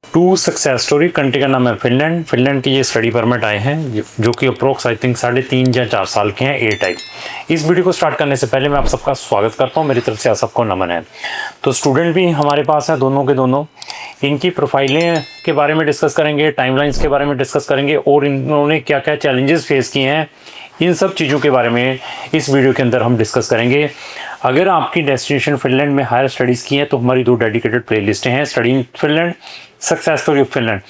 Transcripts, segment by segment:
To success story. Country का नाम है फिनलैंड। फिनलैंड के ये स्टडी परमिट आए हैं जो कि अप्रोक्स आई थिंक 3.5 या 4 साल के हैं, ए टाइप। इस वीडियो को स्टार्ट करने से पहले मैं आप सबका स्वागत करता हूँ, मेरी तरफ से आप सबको नमन है। तो स्टूडेंट भी हमारे पास हैं, दोनों के दोनों। इनकी प्रोफाइलें के बारे में डिस्कस करेंगे, टाइमलाइंस के बारे में डिस्कस करेंगे और इन्होंने क्या क्या चैलेंजेस फेस किए हैं, इन सब चीज़ों के बारे में इस वीडियो के अंदर हम डिस्कस करेंगे। अगर आपकी डेस्टिनेशन फिनलैंड में हायर स्टडीज़ की हैं तो हमारी 2 डेडिकेटेड प्लेलिस्टें हैं, study in Finland, success story of Finland.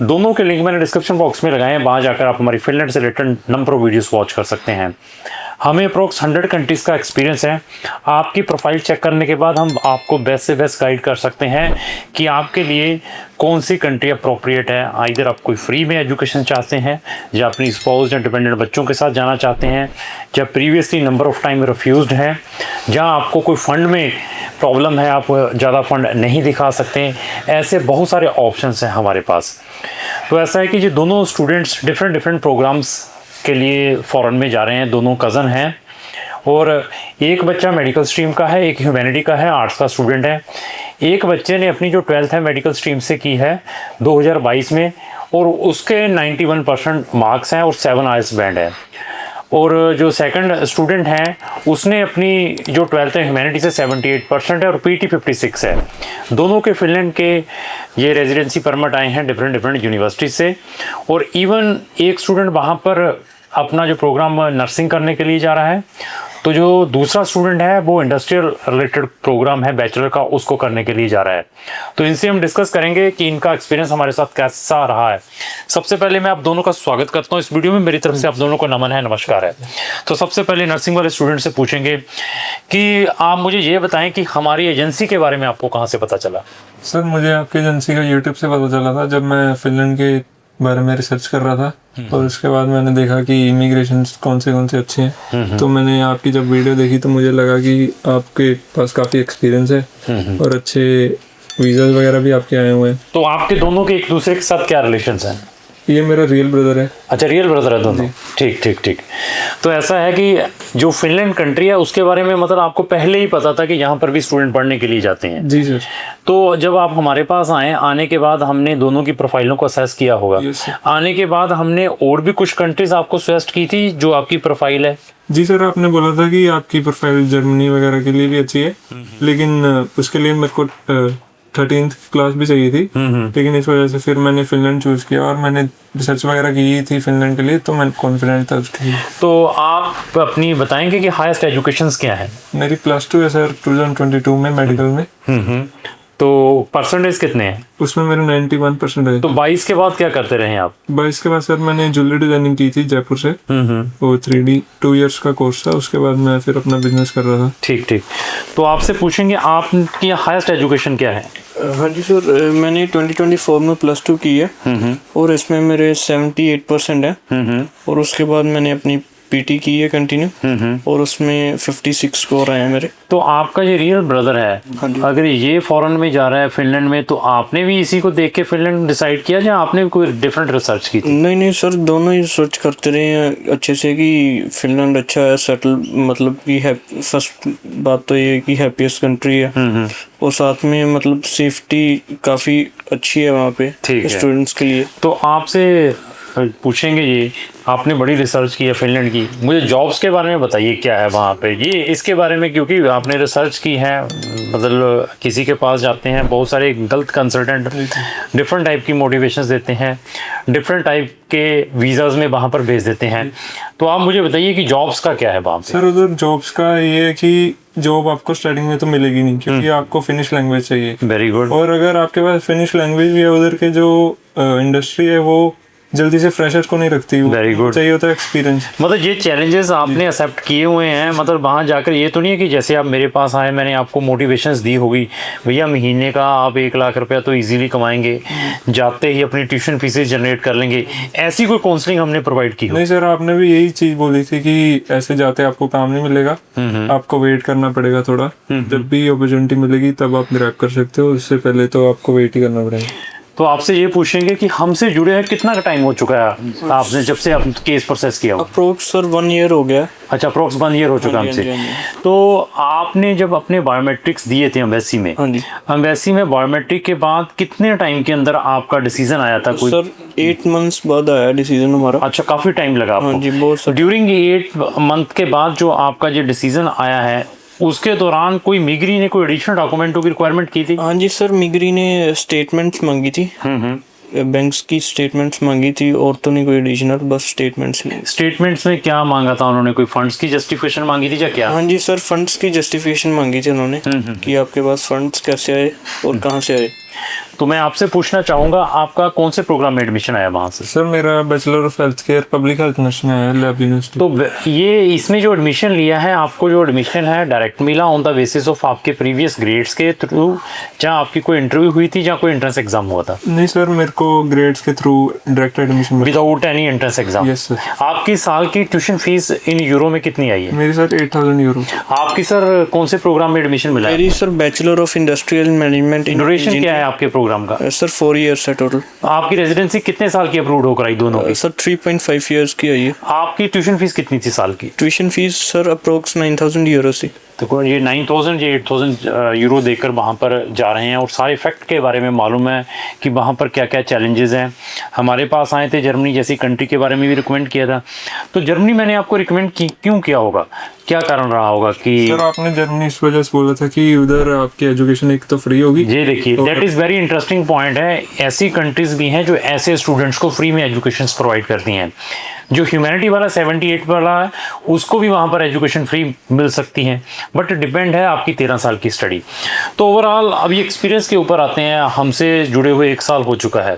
दोनों के लिंक मैंने डिस्क्रिप्शन बॉक्स में लगाए हैं, वहाँ जाकर आप हमारी फिनलैंड से related number of videos watch कर सकते हैं। हमें अप्रोक्स 100 कंट्रीज़ का एक्सपीरियंस है। आपकी प्रोफाइल चेक करने के बाद हम आपको बेस्ट से बेस्ट गाइड कर सकते हैं कि आपके लिए कौन सी कंट्री अप्रोप्रिएट है। आइदर आप कोई फ्री में एजुकेशन चाहते हैं, या अपनी स्पाउस या डिपेंडेंट बच्चों के साथ जाना चाहते हैं, या previously number of time refused हैं, जहाँ आपको कोई फ़ंड में प्रॉब्लम है, आप ज़्यादा फंड नहीं दिखा सकते। ऐसे बहुत सारे ऑप्शंस हैं हमारे पास। तो ऐसा है कि ये दोनों स्टूडेंट्स डिफरेंट प्रोग्राम्स के लिए फ़ॉरेन में जा रहे हैं। दोनों कज़न हैं और एक बच्चा मेडिकल स्ट्रीम का है, एक ह्यूमैनिटी का है, आर्ट्स का स्टूडेंट है। एक बच्चे ने अपनी जो 12th है मेडिकल स्ट्रीम से की है 2022 में, और उसके 91% मार्क्स हैं और 7 आईएलटीएस बैंड है। और जो सेकंड स्टूडेंट हैं उसने अपनी जो 12th है ह्यूमैनिटी से 78% है और पीटी 56 है। दोनों के फिनलैंड के ये रेजिडेंसी परमिट आए हैं डिफरेंट यूनिवर्सिटी से। और इवन एक स्टूडेंट वहाँ पर अपना जो प्रोग्राम नर्सिंग करने के लिए जा रहा है, तो जो दूसरा स्टूडेंट है वो इंडस्ट्रियल रिलेटेड प्रोग्राम है बैचलर का, उसको करने के लिए जा रहा है। तो इनसे हम डिस्कस करेंगे कि इनका एक्सपीरियंस हमारे साथ कैसा रहा है। सबसे पहले मैं आप दोनों का स्वागत करता हूँ इस वीडियो में, मेरी तरफ से आप दोनों को नमन है, नमस्कार है। तो सबसे पहले नर्सिंग वाले स्टूडेंट से पूछेंगे कि आप मुझे ये बताएं कि हमारी एजेंसी के बारे में आपको कहाँ से पता चला? सर, मुझे आपकी एजेंसी का यूट्यूब से पता चला था जब मैं फिनलैंड के बारे में रिसर्च कर रहा था, और उसके बाद मैंने देखा कि इमिग्रेशन कौन से अच्छे हैं। तो मैंने आपकी जब वीडियो देखी तो मुझे लगा कि आपके पास काफ़ी एक्सपीरियंस है और अच्छे वीज़ा वगैरह भी आपके आए हुए हैं। तो आपके दोनों के एक दूसरे के साथ क्या रिलेशंस हैं? ये मेरा रियल ब्रदर है। अच्छा, रियल ब्रदर है दोनों। ठीक। तो ऐसा है कि जो फिनलैंड कंट्री है उसके बारे में मतलब आपको पहले ही पता था कि यहाँ पर भी स्टूडेंट पढ़ने के लिए जाते हैं? जी सर। तो जब आप हमारे पास आए, आने के बाद हमने दोनों की प्रोफाइलों को असेस किया होगा। आने के बाद हमने और भी कुछ कंट्रीज आपको सजेस्ट की थी जो आपकी प्रोफाइल है। जी सर, आपने बोला था कि आपकी प्रोफाइल जर्मनी वगैरह के लिए भी अच्छी है, लेकिन उसके लिए मेरे को 13th क्लास भी चाहिए थी। लेकिन इस वजह से फिर मैंने फिनलैंड चूज किया और मैंने रिसर्च वगैरह की थी फिनलैंड के लिए, तो मैं कॉन्फिडेंट था उसके लिए। तो आप अपनी बताएंगे कि हाईएस्ट एजुकेशंस क्या है? मेरी +2 है सर 2022 में मेडिकल में। तो परसेंटेज कितने हैं उसमें? मेरे 91% है। तो 22 के बाद क्या करते रहे आप? 22 के बाद सर मैंने ज्वेलरी डिजाइनिंग की थी जयपुर से। वो 3D 2 इयर्स का कोर्स था। उसके बाद मैं फिर अपना बिजनेस कर रहा था। ठीक। तो आपसे पूछेंगे आपकी हाईएस्ट एजुकेशन क्या है? हाँ जी सर, मैंने 2024 में +2 की है और इसमें मेरे 78% है। और उसके बाद मैंने अपनी पीटी की है कंटिन्यू, और उसमें 56 स्कोर आए हैं मेरे। तो आपका ये रियल ब्रदर है, अगर ये फॉरेन में जा रहा है फिनलैंड में, तो आपने भी इसी को देख के फिनलैंड डिसाइड किया या आपने भी कोई डिफरेंट रिसर्च की थी? नहीं सर, दोनों ही सर्च करते रहे हैं अच्छे से कि फिनलैंड अच्छा है, सेटल मतलब कि फर्स्ट बात तो ये कि हैप्पीएस्ट कंट्री है, और साथ में मतलब सेफ्टी काफ़ी अच्छी है वहाँ पे स्टूडेंट्स के लिए। तो आपसे पूछेंगे, ये आपने बड़ी रिसर्च की है फिनलैंड की, मुझे जॉब्स के बारे में बताइए क्या है वहाँ पे ये इसके बारे में, क्योंकि आपने रिसर्च की है। मतलब किसी के पास जाते हैं, बहुत सारे गलत कंसल्टेंट डिफरेंट टाइप की मोटिवेशंस देते हैं, डिफरेंट टाइप के वीज़ाज में वहाँ पर भेज देते हैं। तो आप मुझे बताइए कि जॉब्स का क्या है वहाँ पे? सर, उधर जॉब्स का ये है कि जॉब आपको स्टार्टिंग में तो मिलेगी नहीं, क्योंकि आपको फिनिश लैंग्वेज चाहिए। Very good. और अगर आपके पास फिनिश लैंग्वेज भी है, उधर के जो इंडस्ट्री है वो जल्दी से फ्रेशर्स को नहीं रखती। Very good. चाहिए होता है एक्सपीरियंस। मतलब ये चैलेंजेस आपने एक्सेप्ट किए हुए हैं। मतलब वहाँ जाकर ये तो नहीं है कि जैसे आप मेरे पास आए, मैंने आपको मोटिवेशंस दी होगी, भैया महीने का आप 1 लाख रुपया तो इजीली कमाएंगे, जाते ही अपनी ट्यूशन फीसेस जनरेट कर लेंगे, ऐसी कोई काउंसलिंग हमने प्रोवाइड की? नहीं सर, आपने भी यही चीज़ बोली थी कि ऐसे जाते आपको काम नहीं मिलेगा, आपको वेट करना पड़ेगा थोड़ा, जब भी अपॉर्चुनिटी मिलेगी तब आप ग्रैब कर सकते हो, इससे पहले तो आपको वेट ही करना पड़ेगा। तो आपसे ये पूछेंगे कि हमसे जुड़े हैं कितना टाइम हो चुका है आपने जब से आप केस प्रोसेस किया हो? अप्रोक्स सर 1 ईयर हो गया। अच्छा, अप्रोक्स 1 ईयर हो चुका हाँ जी, हमसे। हाँ जी, हाँ तो आपने जब अपने बायोमेट्रिक्स दिए थे एम्बेसी में, हाँ जी एम्बेसी में बायोमेट्रिक के बाद कितने टाइम के अंदर आपका डिसीजन आया था कोई? सर 8 मंथ्स बाद आया डिसीजन हमारा। अच्छा, काफी टाइम लगा हाँ जी, आपको। बहुत सर। ड्यूरिंग 8 मंथ के बाद जो आपका जो डिसीजन आया है, उसके दौरान कोई मिगरी ने कोई एडिशनल डॉक्यूमेंटों की रिक्वायरमेंट की थी? हाँ जी सर, मिगरी ने स्टेटमेंट्स मांगी थी, बैंक्स की स्टेटमेंट्स मांगी थी, और तो नहीं कोई एडिशनल, बस स्टेटमेंट्स। स्टेटमेंट्स में क्या मांगा था उन्होंने? कोई फंड्स की जस्टिफिकेशन मांगी थी या क्या? हाँ जी सर, फंड्स की जस्टिफिकेशन मांगी थी उन्होंने कि आपके पास फंड्स कैसे आए और कहाँ से आए। तो मैं आपसे पूछना चाहूंगा, आपका कौन से प्रोग्राम में एडमिशन आया वहाँ से? सर मेरा bachelor of health care public health nurse में आया लैब यूनिवर्सिटी। तो ये इसमें जो एडमिशन लिया है, आपको जो एडमिशन है डायरेक्ट मिला ऑन द बेसिस ऑफ आपके प्रीवियस ग्रेड्स के थ्रू, जहाँ आपकी कोई इंटरव्यू हुई थी, जहाँ कोई एंट्रेंस एग्जाम हुआ था? नहीं सर, मेरे को ग्रेड्स के थ्रू डायरेक्ट एडमिशन मिला। Without any entrance exam? Yes sir. आपकी साल की ट्यूशन फीस इन यूरो में कितनी आई है? मेरी सर 8000 यूरो। आपकी सर कौन से प्रोग्राम में एडमिशन मिला है? मेरी sir bachelor of industrial management. Duration क्या है आपके प्रोग्राम का? सर 4 ईयर्स है टोटल। आपकी रेजिडेंसी कितने साल की अप्रूव्ड होकर आई दोनों की? सर 3.5 ईयर्स की आई है। आपकी ट्यूशन फीस कितनी थी साल की? Tuition fees sir approx 9000 euro थी। तो ये 9000 ये 8000 यूरो देकर वहाँ पर जा रहे हैं, और सारे फैक्ट के बारे में मालूम है कि वहाँ पर क्या क्या चैलेंजेस हैं। हमारे पास आए थे, जर्मनी जैसी कंट्री के बारे में भी रिकमेंड किया था। तो जर्मनी मैंने आपको रिकमेंड क्यों किया होगा, क्या कारण रहा होगा कि? सर आपने जर्मनी इस वजह से बोला था कि उधर आपकी एजुकेशन एक तो फ्री होगी। ये देखिए, that is very interesting point है। ऐसी कंट्रीज भी हैं जो ऐसे स्टूडेंट्स को फ्री में एजुकेशन प्रोवाइड करती हैं। जो ह्यूमैनिटी वाला 78 वाला है, उसको भी वहाँ पर एजुकेशन फ्री मिल सकती है, बट डिपेंड है आपकी 13 साल की स्टडी। तो ओवरऑल अभी एक्सपीरियंस के ऊपर आते हैं। हमसे जुड़े हुए 1 साल हो चुका है।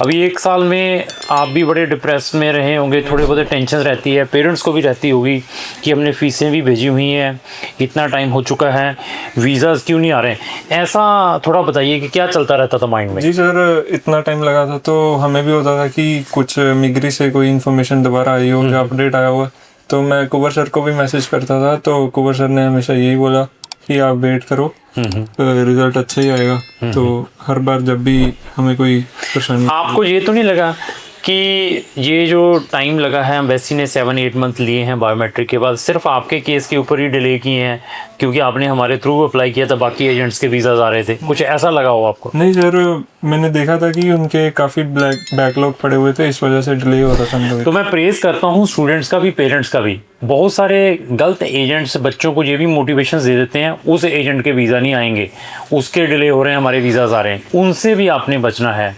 अभी 1 साल में आप भी बड़े डिप्रेस में रहे होंगे, थोड़े बहुत टेंशन रहती है, पेरेंट्स को भी रहती होगी कि हमने फीसें भी भेजी हुई हैं, इतना टाइम हो चुका है, वीज़ाज़ क्यों नहीं आ रहे हैं? ऐसा थोड़ा बताइए कि क्या चलता रहता था माइंड में? जी सर, इतना टाइम लगा था तो हमें भी होता था कि कुछ मिगरी से कोई इन्फॉर्मेशन दोबारा आई हो, या अपडेट आया हुआ। तो मैं कुबर सर को भी मैसेज करता था, तो कुबर सर ने हमेशा यही बोला कि आप वेट करो, रिजल्ट अच्छा ही आएगा। तो हर बार जब भी हमें कोई परेशानी। आपको ये तो नहीं लगा कि ये जो टाइम लगा है, एम्बेसी ने 7-8 मंथ लिए हैं बायोमेट्रिक के बाद, सिर्फ आपके केस के ऊपर ही डिले किए हैं क्योंकि आपने हमारे थ्रू अप्लाई किया था, बाकी एजेंट्स के वीज़ाज आ रहे थे? कुछ ऐसा लगा हो आपको? नहीं सर, मैंने देखा था कि उनके काफ़ी बैकलॉग पड़े हुए थे, इस वजह से डिले हो रहा था। तो मैं प्रेज़ करता हूँ स्टूडेंट्स का भी, पेरेंट्स का भी। बहुत सारे गलत एजेंट्स बच्चों को ये भी मोटिवेशन दे देते हैं, उस एजेंट के वीज़ा नहीं आएंगे, उसके डिले हो रहे हैं, हमारे वीज़ाज आ रहे हैं। उनसे भी आपने बचना है।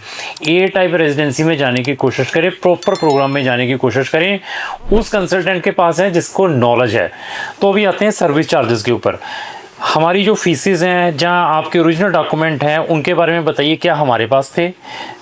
ए टाइप रेजिडेंसी में जाने की कोशिश करें, प्रॉपर प्रोग्राम में जाने की कोशिश करें, उस कंसल्टेंट के पास है जिसको नॉलेज है। तो अभी आते हैं सर्विस चार्जेस के ऊपर। हमारी जो फीसेस हैं, जहाँ आपके ओरिजिनल डॉक्यूमेंट हैं, उनके बारे में बताइए, क्या हमारे पास थे?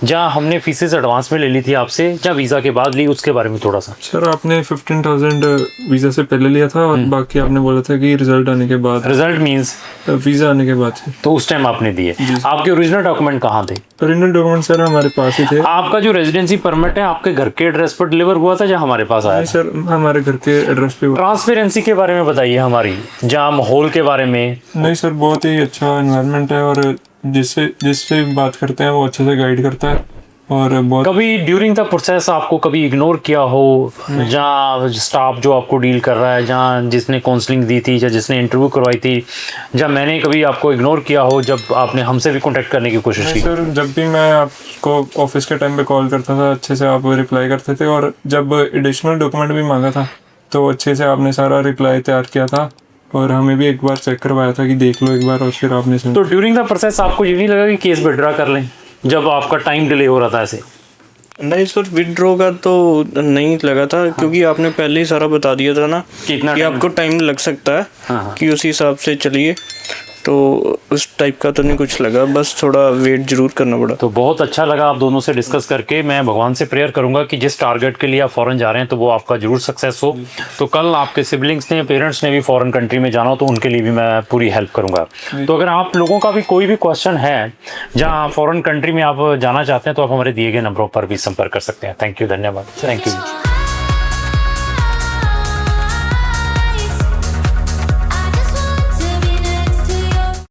जहाँ हमने फीसेस एडवांस में ले ली थी आपसे, जहाँ वीज़ा के बाद ली, उसके बारे में थोड़ा सा। सर आपने 15,000 वीज़ा से पहले लिया था, और बाकी आपने बोला था कि रिजल्ट आने के बाद। रिजल्ट मीन्स वीज़ा आने के बाद। तो उस टाइम आपने दिए। आपके ओरिजिनल डॉक्यूमेंट कहाँ थे? ओरिजिनल डॉक्यूमेंट सर हमारे पास ही थे। आपका जो रेजिडेंसी परमिट है आपके घर के एड्रेस पर डिलीवर हुआ था, जहाँ हमारे पास आया? नहीं सर, हमारे घर के एड्रेस पे। ट्रांसपेरेंसी के बारे में बताइए हमारी, जहाँ माहौल के बारे में। नहीं सर, बहुत ही अच्छा एनवायरनमेंट है, और जिससे बात करते हैं वो अच्छे से गाइड करता है। और बहुत कभी ड्यूरिंग द प्रोसेस आपको कभी इग्नोर किया हो, जहाँ स्टाफ जो आपको डील कर रहा है, जहाँ जिसने काउंसलिंग दी थी या जिसने इंटरव्यू करवाई थी, जहाँ मैंने कभी आपको इग्नोर किया हो जब आपने हमसे भी कांटेक्ट करने की कोशिश की? सर, जब भी मैं आपको ऑफिस के टाइम पे कॉल करता था, अच्छे से आप रिप्लाई करते थे, और जब एडिशनल डॉक्यूमेंट भी मांगा था तो अच्छे से आपने सारा रिप्लाई तैयार किया था, और हमें भी एक बार चेक करवाया था कि देख लो एक बार, और फिर आपने तो ड्यूरिंग द प्रोसेस आपको ये नहीं लगा कि केस विड्रॉ कर लें जब आपका टाइम डिले हो रहा था ऐसे? नहीं सर, विड्रॉ का तो नहीं लगा था, क्योंकि आपने पहले ही सारा बता दिया था ना कि आपको टाइम लग सकता है, कि उसी हिसाब से चलिए। तो उस टाइप का तो नहीं कुछ लगा, बस थोड़ा वेट जरूर करना पड़ा। तो बहुत अच्छा लगा आप दोनों से डिस्कस करके। मैं भगवान से प्रेयर करूंगा कि जिस टारगेट के लिए आप फॉरेन जा रहे हैं तो वो आपका जरूर सक्सेस हो। तो कल आपके सिबलिंग्स ने, पेरेंट्स ने भी फॉरेन कंट्री में जाना हो तो उनके लिए भी मैं पूरी हेल्प करूंगा। तो अगर आप लोगों का भी कोई भी क्वेश्चन है जहाँ फॉरेन कंट्री में आप जाना चाहते हैं तो आप हमारे दिए गए नंबरों पर भी संपर्क कर सकते हैं। थैंक यू, धन्यवाद, थैंक यू।